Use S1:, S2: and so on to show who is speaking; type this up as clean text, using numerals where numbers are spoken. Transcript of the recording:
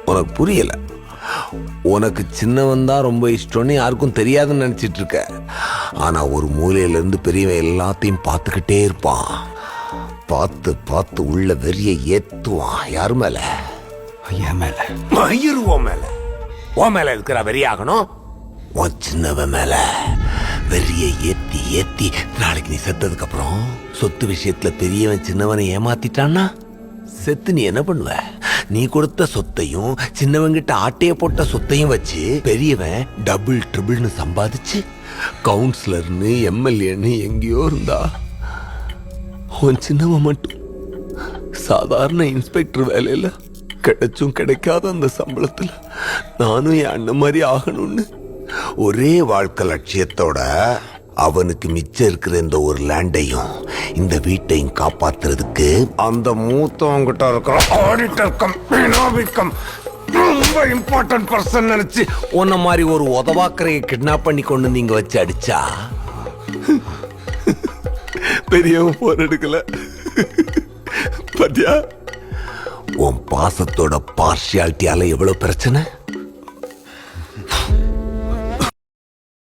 S1: உனக்கு புரியல. உனக்கு சின்னவன் தான் ரொம்ப இஷ்டம்னு யாருக்கும் தெரியாதுன்னு நினைச்சிட்டு இருக்க. ஆனா ஒரு மூலையில இருந்து பெரியவன் எல்லாத்தையும் பார்த்துக்கிட்டே இருப்பான். பார்த்து பார்த்து உள்ள வெறிய ஏத்துவான். யாரு மேல?
S2: என் மேல.
S1: மயிருவோம் மேல. உன் மேல இருக்கிற வெறியாகணும். உன் சின்னவன் மேல வெறிய ஏத்தி ஏத்தி நாளைக்கு நீ செத்ததுக்கு அப்புறம் சொத்து விஷயத்துல பெரியவன் சின்னவனை ஏமாத்திட்டான்னா செத்து நீ என்ன பண்ணுவ? நீ கொடுத்த சொத்தையும் சின்னவங்கிட்ட ஆட்டைய போட்ட சொத்தையும் வச்சு பெரியவன் டபுள் ட்ரிபிள்னு சம்பாதிச்சு கவுன்சிலர்னு எம்எல்ஏன்னு எங்கேயோ இருந்தா, உன் சின்னவன் மட்டும் சாதாரண இன்ஸ்பெக்டர் வேலையில கிடைச்சும் கிடைக்காத அந்த சம்பளத்துல நானும் என் அண்ணன் மாதிரி ஆகணும்னு ஒரே வாழ்க்கை லட்சியத்தோட அவனுக்கு மிச்சம் இருக்கிற இந்த ஒரு லேண்டையும் இந்த வீட்டையும் காப்பாத்துறதுக்கு அந்த மூத்தவங்கிட்ட இருக்கிற ஆடிட்டர் கம் ரொம்ப இம்பார்ட்டன்ட் பர்சன் நினைச்சு உன்ன மாதிரி ஒரு உதவாக்கரையை கிட்னாப் பண்ணி கொண்டு நீங்க வச்சு அடிச்சா பெரியவன் போர் எடுக்கல. பாத்தியா உன் பாசத்தோட பார்ஷியாலிட்டியால எவ்வளவு பிரச்சனை?